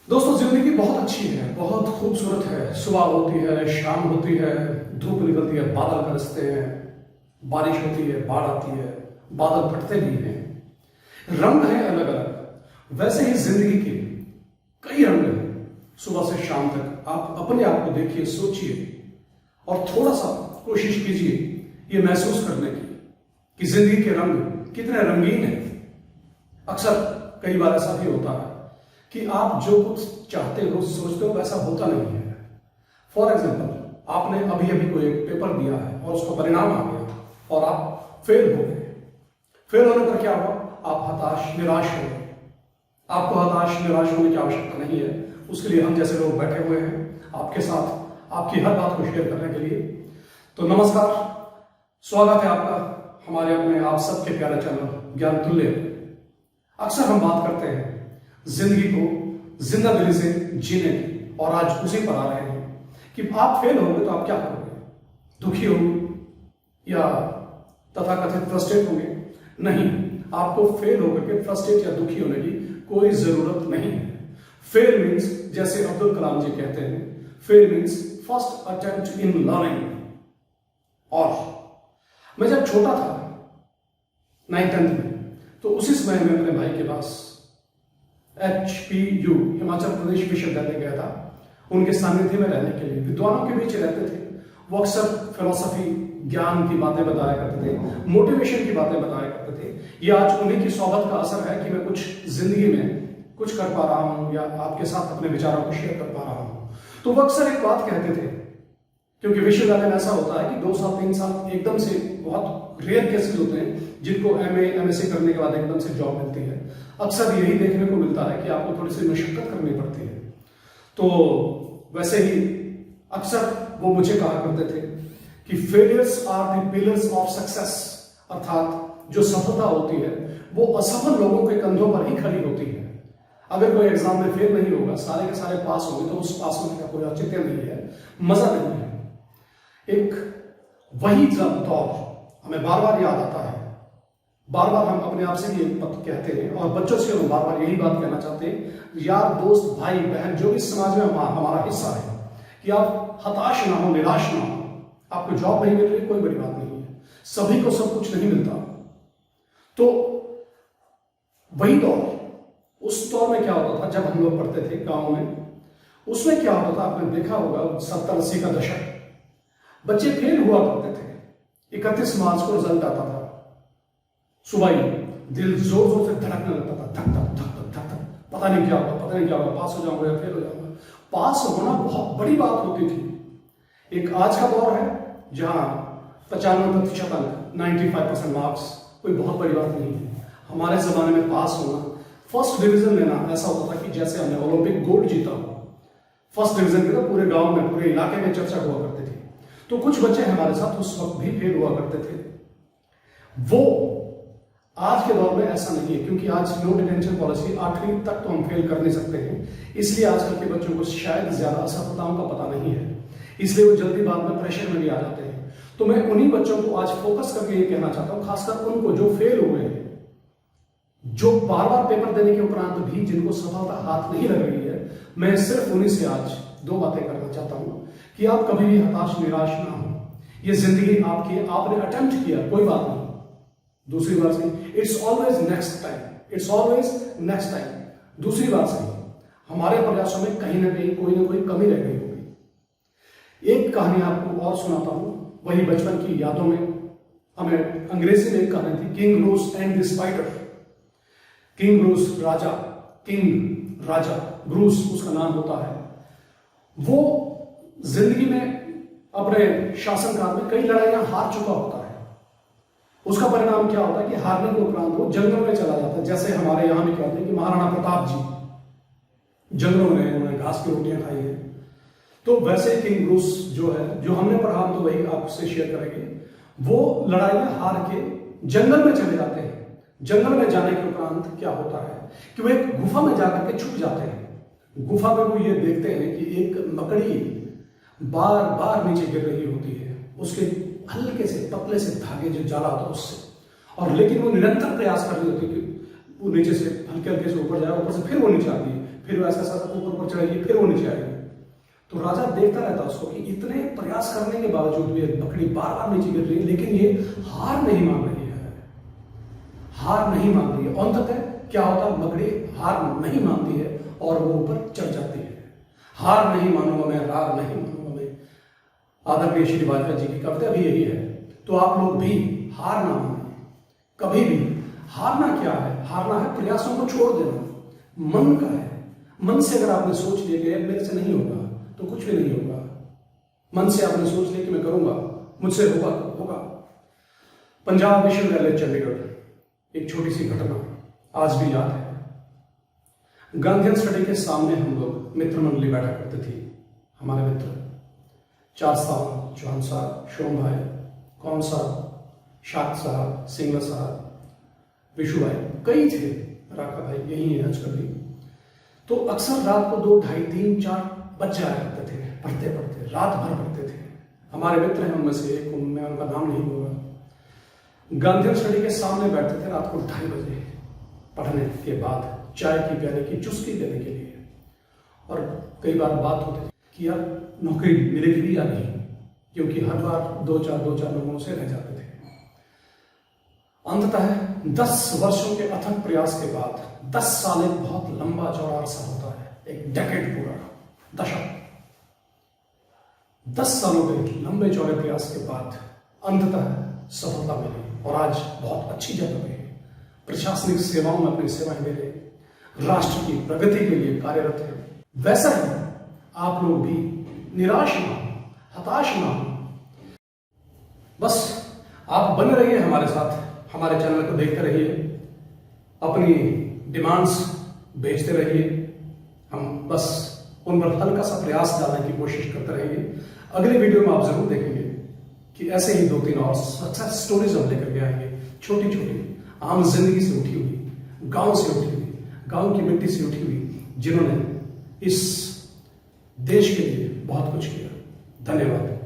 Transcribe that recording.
दोस्तों, जिंदगी बहुत अच्छी है, बहुत खूबसूरत है। सुबह होती है, शाम होती है, धूप निकलती है, बादल बरसते हैं, बारिश होती है, बाढ़ आती है, बादल फटते भी हैं, रंग है अलग अलग। वैसे ही जिंदगी के कई रंग हैं। सुबह से शाम तक आप अपने आप को देखिए, सोचिए और थोड़ा सा कोशिश कीजिए ये महसूस करने की कि जिंदगी के रंग कितने रंगीन हैं। अक्सर कई बार ऐसा भी होता है कि आप जो कुछ चाहते हो, सोचते हो, वैसा होता नहीं है। फॉर एग्जाम्पल, आपने अभी अभी कोई एक पेपर दिया है और उसका परिणाम आ गया और आप फेल हो गए। फेल होने पर क्या हुआ? आप हताश, निराश हो गए। आपको हताश, निराश होने की आवश्यकता नहीं है। उसके लिए हम जैसे लोग बैठे हुए हैं आपके साथ, आपकी हर बात को शेयर करने के लिए। तो नमस्कार, स्वागत है आपका हमारे अपने आप सबके प्यारे चैनल ज्ञान तुल्य। अक्सर हम बात करते हैं जिंदगी को जिंदा दिली से जीने की, और आज उसी पर आ रहे हैं कि आप फेल होंगे तो आप क्या करोगे? दुखी होंगे या तथाकथित फ्रस्ट्रेट होंगे? नहीं, आपको फेल होकर के फ्रस्ट्रेट या दुखी होने की कोई जरूरत नहीं है। फेल मीन्स, जैसे अब्दुल कलाम जी कहते हैं, fail means first attempt in learning. और मैं जब छोटा था 9th-10th में, तो उसी समय में अपने भाई के पास HPU हिमाचल प्रदेश विश्वविद्यालय गया था उनके सानिध्य में रहने के लिए। विद्वानों के बीच रहते थे। वो अक्सर फिलोसफी, ज्ञान की बातें बताया करते थे, मोटिवेशन की बातें बताया करते थे। ये आज उन्हीं की सोहबत का असर है कि मैं कुछ जिंदगी में कुछ कर पा रहा हूं या आपके साथ अपने विचारों को शेयर कर पा रहा हूं। तो वो अक्सर एक बात कहते थे, क्योंकि विश्वविद्यालय में ऐसा होता है कि 2 साल 3 साल एकदम से, बहुत रेयर केसेस होते हैं जिनको MA MSc करने के बाद एकदम से जॉब मिलती है। अक्सर यही देखने को मिलता है कि आपको थोड़ी सी मशक्कत करनी पड़ती है। तो वैसे ही अक्सर वो मुझे कहा करते थे कि failures are the pillars of success, अर्थात जो सफलता होती है वो असफल लोगों के कंधों पर ही खड़ी होती है। अगर कोई एग्जाम में फेल नहीं होगा, सारे के सारे पास होंगे, तो उस पास होने का कोई औचित्य नहीं है, मजा नहीं है। एक वही दौर हमें बार बार याद आता है। बार बार हम अपने आप से ये कहते हैं और बच्चों से हम बार बार यही बात कहना चाहते हैं, यार, दोस्त, भाई, बहन, जो इस समाज में हमारा हिस्सा है, कि आप हताश ना हो, निराश ना हो। आपको जॉब नहीं मिल रही, कोई बड़ी बात नहीं है, सभी को सब कुछ नहीं मिलता। तो वही दौर, उस दौर में क्या होता था जब हम लोग पढ़ते थे गांव में, उसमें क्या होता था आपने देखा होगा, 70-80 का दशक, बच्चे फेल हुआ करते थे। 31 मार्च को रिजल्ट आता था, सुबह ही दिल जोर जोर से धड़कने लगता था, धक धक धक धक धक धक, पता नहीं क्या होगा, पता नहीं क्या होगा, पास हो जाऊंगा या फेल हो जाऊंगा। पास होना बहुत बड़ी बात होती थी। एक आज का दौर है जहां 95% अंक, 95% मार्क्स कोई बहुत बड़ी बात नहीं है। हमारे जमाने में पास होना, फर्स्ट डिवीजन लेना, ऐसा होता था कि जैसे हमने ओलंपिक गोल्ड जीता हो। फर्स्ट डिवीजन की तो पूरे गांव में, पूरे इलाके में चर्चा हुआ करती थी। तो कुछ बच्चे हमारे साथ उस वक्त भी फेल हुआ करते थे। वो आज के दौर में ऐसा नहीं है, क्योंकि आज नो डिटेंशन पॉलिसी, 8वीं तक तो हम फेल कर नहीं सकते हैं। इसलिए आजकल के बच्चों को शायद ज्यादा असफलताओं का पता नहीं है, इसलिए वो जल्दी बाद में प्रेशर में भी आ जाते हैं। तो मैं उन्हीं बच्चों को आज फोकस करके ये कहना चाहता हूं, खासकर उनको जो फेल हुए हैं, जो बार बार पेपर देने के उपरांत भी जिनको सफलता हाथ नहीं लग रही है, मैं सिर्फ उन्हीं से आज 2 बातें करना चाहता हूं कि आप कभी भी हताश, निराश ना हो। ये जिंदगी आपकी, आपने अटेम्प्ट किया, कोई बात नहीं। दूसरी बात सही, it's always next time, it's always next time. दूसरी बात सही, हमारे प्रयासों में कहीं ना कहीं कोई ना कोई कमी रह गई होगी। एक कहानी आपको और सुनाता हूं, वही बचपन की यादों में। हमें अंग्रेजी में एक कहानी थी, किंग रूस एंड द स्पाइडर। किंग रूस, राजा, किंग राजा, ब्रूस उसका नाम होता है। वो जिंदगी में अपने शासनकाल में कई लड़ाइयां हार चुका होता है। उसका परिणाम क्या होता है कि हारने के उपरांत वो जंगल में चला जाता है। जैसे हमारे यहां भी कहते हैं कि महाराणा प्रताप जी जंगलों में उन्होंने घास की रोटियां खाई है। तो वैसे किंग ब्रूस जो है, जो हमने पढ़ा, हम तो वही आपसे शेयर करेंगे। वो लड़ाई में हार के जंगल में चले जाते हैं। जंगल में जाने के उपरांत क्या होता है कि वो एक गुफा में जाकर के छुप जाते हैं। गुफा में वो ये देखते हैं कि एक मकड़ी बार बार नीचे गिर रही होती है, उसके हल्के से पतले से धागे जो जाला होता है उससे, और लेकिन वो निरंतर प्रयास कर रही होती है कि वो नीचे से हल्के हल्के से ऊपर जाए, ऊपर से फिर वो नीचे आती है, फिर वो ऐसा ऊपर चढ़ेगी, फिर वो नीचे आएगी। तो राजा देखता रहता उसको कि इतने प्रयास करने के बावजूद भी बकरी बार बार नीचे गिर रही है, लेकिन ये हार नहीं मान रही है, हार नहीं मान रही है। अंततः क्या होता है, बकरी हार नहीं मानती है और वो ऊपर चढ़ जाती है। हार नहीं मानूंगा मैं, हार नहीं मानूंगा मैं, आदरणीय श्री वाजपेयी जी की कविता भी यही है। तो आप लोग भी हार ना माने कभी भी। हारना क्या है? हारना है प्रयासों को छोड़ देना, मन का है। मन से अगर आपने सोच लिया कि मेरे से नहीं होगा तो कुछ भी नहीं होगा। मन से आपने सोच लिया कि मैं करूंगा, मुझसे होगा तो होगा। पंजाब विश्वविद्यालय चंडीगढ़, एक छोटी सी घटना आज भी याद है। गांधीयन स्टडी के सामने हम लोग मित्र मंडली बैठा करते थे। हमारे मित्र चार साहब, चौहान साहब, शोम भाई, कौन साहब, शाक साहब, सिंगला साहब, विशु भाई, कई थे, राका भाई यही है आजकल भी। तो अक्सर रात को 2, 2:30, 3, 4 बज जाया करते थे पढ़ते पढ़ते, रात भर पढ़ते थे। हमारे मित्र हैं उनमें से एक, मैं उनका नाम नहीं लूंगा, गांधीयन स्टडी के सामने बैठते थे रात को 2:30 बजे पढ़ने के बाद, चाय की प्याले की चुस्की देने के लिए। और कई बार बात होती कि यार नौकरी मिलेगी या नहीं, क्योंकि हर बार 2-4 लोगों से रह जाते थे। अंततः 10 वर्षों के अथक प्रयास के बाद, 10 साल एक बहुत लंबा चौड़ा अरसा होता है, एक डेकेड पूरा, दशक। 10 सालों के लंबे चौड़े प्रयास के बाद अंततः सफलता मिली और आज बहुत अच्छी जगह पे प्रशासनिक सेवाओं में अपनी सेवाएं दे रहे, राष्ट्र की प्रगति के लिए कार्यरत है। वैसा ही आप लोग भी निराश ना हो, हताश ना हो, बस आप बने रहिए हमारे साथ, हमारे चैनल को देखते रहिए, अपनी डिमांड्स भेजते रहिए। हम बस उन पर हल्का सा प्रयास डालने की कोशिश करते रहेंगे। अगले वीडियो में आप जरूर देखेंगे कि ऐसे ही 2-3 और सक्सेस स्टोरीज हम लेकर के आएंगे, छोटी छोटी आम जिंदगी से उठी हुई, गांव से उठी हुई, गांव की मिट्टी से उठी हुई, जिन्होंने इस देश के लिए बहुत कुछ किया। धन्यवाद।